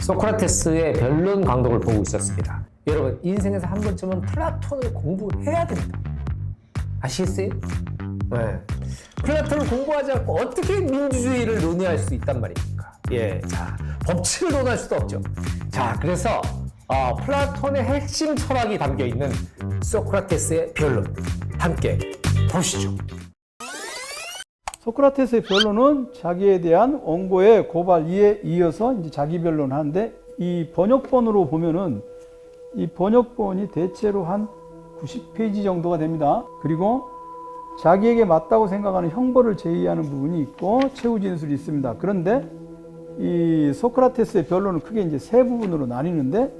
소크라테스의 변론 강독을 보고 있었습니다. 여러분, 인생에서 한 번쯤은 플라톤을 공부해야 됩니다. 아시겠어요? 네. 플라톤을 공부하지 않고 어떻게 민주주의를 논의할 수 있단 말입니까? 예, 자, 법칙을 논할 수도 없죠. 자, 그래서 플라톤의 핵심 철학이 담겨있는 소크라테스의 변론 함께 보시죠. 소크라테스의 변론은 자기에 대한 원고의 고발 2에 이어서 이제 자기 변론하는데, 이 번역본으로 보면은 이 번역본이 대체로 한 90페이지 정도가 됩니다. 그리고 자기에게 맞다고 생각하는 형벌을 제의하는 부분이 있고 최후 진술이 있습니다. 그런데 이 소크라테스의 변론은 크게 이제 세 부분으로 나뉘는데,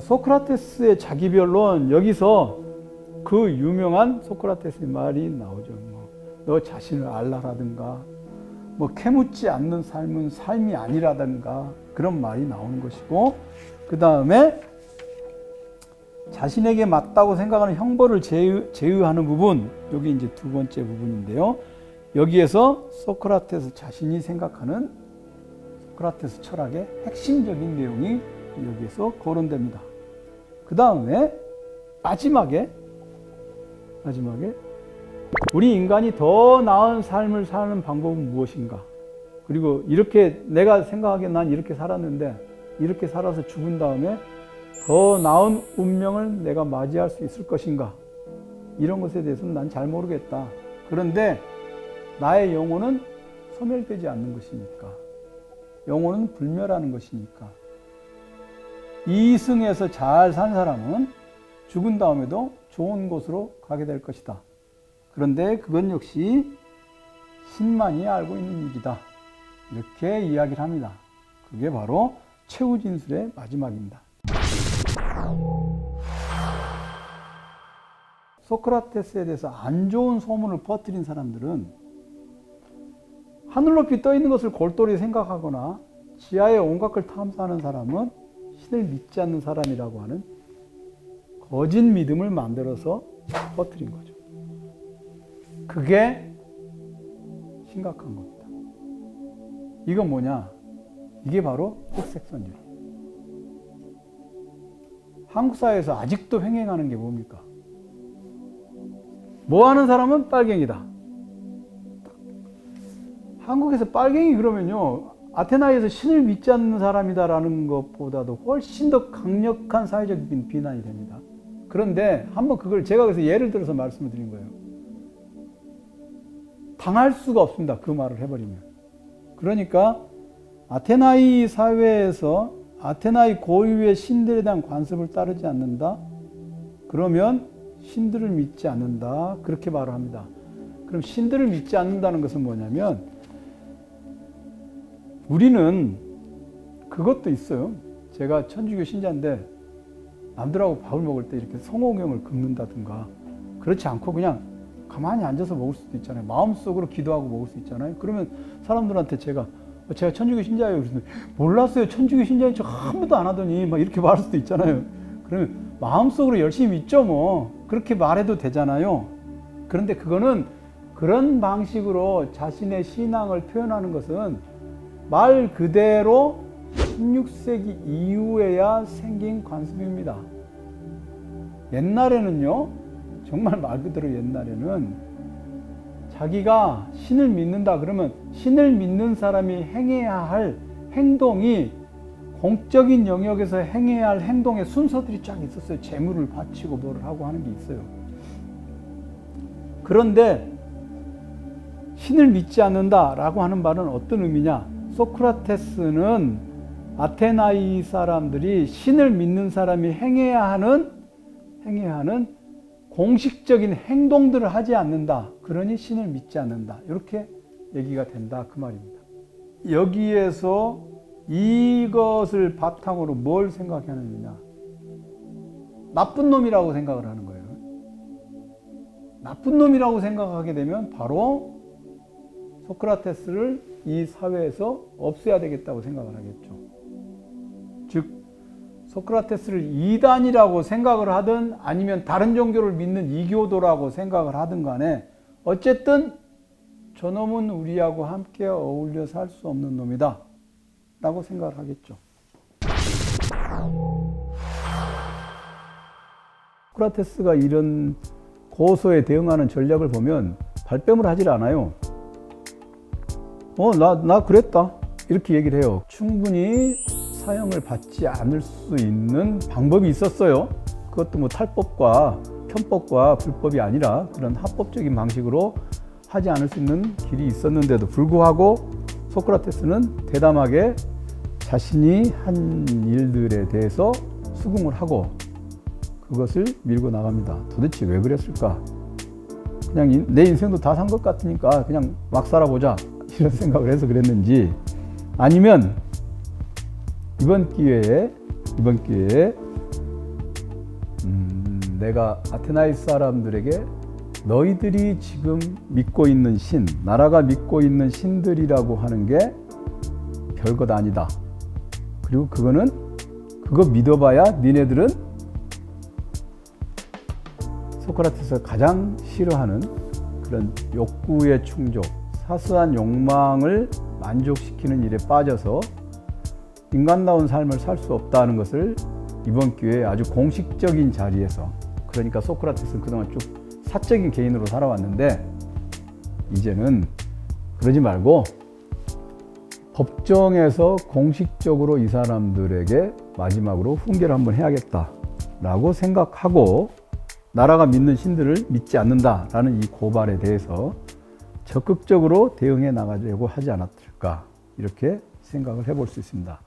소크라테스의 자기 변론, 여기서 그 유명한 소크라테스의 말이 나오죠. 너 자신을 알라라든가, 캐묻지 않는 삶은 삶이 아니라든가, 그런 말이 나오는 것이고, 그 다음에 자신에게 맞다고 생각하는 형벌을 제의하는 부분, 여기 이제 두 번째 부분인데요. 여기에서 소크라테스 자신이 생각하는 소크라테스 철학의 핵심적인 내용이 여기에서 거론됩니다. 그 다음에 마지막에 우리 인간이 더 나은 삶을 사는 방법은 무엇인가? 그리고 이렇게 내가 생각하기에 난 이렇게 살았는데, 이렇게 살아서 죽은 다음에 더 나은 운명을 내가 맞이할 수 있을 것인가? 이런 것에 대해서는 난 잘 모르겠다. 그런데 나의 영혼은 소멸되지 않는 것이니까, 영혼은 불멸하는 것이니까, 이승에서 잘 산 사람은 죽은 다음에도 좋은 곳으로 가게 될 것이다. 그런데 그건 역시 신만이 알고 있는 일이다. 이렇게 이야기를 합니다. 그게 바로 최후 진술의 마지막입니다. 소크라테스에 대해서 안 좋은 소문을 퍼뜨린 사람들은 하늘 높이 떠 있는 것을 골똘히 생각하거나 지하의 온갖 걸 탐사하는 사람은 신을 믿지 않는 사람이라고 하는 거짓 믿음을 만들어서 퍼뜨린 거죠. 그게 심각한 겁니다. 이건 뭐냐? 이게 바로 흑색선율. 한국 사회에서 아직도 횡행하는 게 뭡니까? 뭐 하는 사람은 빨갱이다. 한국에서 빨갱이 그러면요, 아테나에서 신을 믿지 않는 사람이다라는 것보다도 훨씬 더 강력한 사회적 비난이 됩니다. 그런데 한번 그걸 제가 그래서 예를 들어서 말씀을 드린 거예요. 당할 수가 없습니다. 그 말을 해버리면. 그러니까 아테나이 사회에서 아테나이 고유의 신들에 대한 관습을 따르지 않는다? 그러면 신들을 믿지 않는다. 그렇게 말을 합니다. 그럼 신들을 믿지 않는다는 것은 뭐냐면, 우리는 그것도 있어요. 제가 천주교 신자인데 남들하고 밥을 먹을 때 이렇게 성호경을 긁는다든가, 그렇지 않고 그냥 가만히 앉아서 먹을 수도 있잖아요. 마음속으로 기도하고 먹을 수 있잖아요. 그러면 사람들한테 제가 천주교 신자예요. 그래서 몰랐어요. 천주교 천주교 신자인 척 아무도 안 하더니 막 이렇게 말할 수도 있잖아요. 그러면 마음속으로 열심히 믿죠 뭐. 그렇게 말해도 되잖아요. 그런데 그거는 그런 방식으로 자신의 신앙을 표현하는 것은 말 그대로 16세기 이후에야 생긴 관습입니다. 옛날에는요, 정말 말 그대로 옛날에는 자기가 신을 믿는다 그러면 신을 믿는 사람이 행해야 할 행동이, 공적인 영역에서 행해야 할 행동의 순서들이 쫙 있었어요. 재물을 바치고 뭐를 하고 하는 게 있어요. 그런데 신을 믿지 않는다라고 하는 말은 어떤 의미냐? 소크라테스는 아테나이 사람들이 신을 믿는 사람이 행해야 하는 공식적인 행동들을 하지 않는다. 그러니 신을 믿지 않는다. 이렇게 얘기가 된다. 그 말입니다. 여기에서 이것을 바탕으로 뭘 생각하느냐? 나쁜 놈이라고 생각을 하는 거예요. 나쁜 놈이라고 생각하게 되면 바로 소크라테스를 이 사회에서 없애야 되겠다고 생각을 하겠죠. 즉 소크라테스를 이단이라고 생각을 하든 아니면 다른 종교를 믿는 이교도라고 생각을 하든 간에 어쨌든 저놈은 우리하고 함께 어울려 살 수 없는 놈이다. 했다고 생각을 하겠죠. 소크라테스가 이런 고소에 대응하는 전략을 보면 발뺌을 하질 않아요. 나 그랬다. 이렇게 얘기를 해요. 충분히 사형을 받지 않을 수 있는 방법이 있었어요. 그것도 뭐 탈법과 편법과 불법이 아니라 그런 합법적인 방식으로 하지 않을 수 있는 길이 있었는데도 불구하고 소크라테스는 대담하게 자신이 한 일들에 대해서 수긍을 하고 그것을 밀고 나갑니다. 도대체 왜 그랬을까? 그냥 내 인생도 다 산 것 같으니까 그냥 막 살아보자 이런 생각을 해서 그랬는지, 아니면 이번 기회에 내가 아테나이 사람들에게 너희들이 지금 믿고 있는 신, 나라가 믿고 있는 신들이라고 하는 게 별것 아니다. 그리고 그거 믿어봐야 니네들은 소크라테스가 가장 싫어하는 그런 욕구의 충족, 사소한 욕망을 만족시키는 일에 빠져서 인간다운 삶을 살 수 없다는 것을 이번 기회에 아주 공식적인 자리에서, 그러니까 소크라테스는 그동안 쭉 사적인 개인으로 살아왔는데 이제는 그러지 말고 법정에서 공식적으로 이 사람들에게 마지막으로 훈계를 한번 해야겠다라고 생각하고 나라가 믿는 신들을 믿지 않는다라는 이 고발에 대해서 적극적으로 대응해 나가려고 하지 않았을까, 이렇게 생각을 해볼 수 있습니다.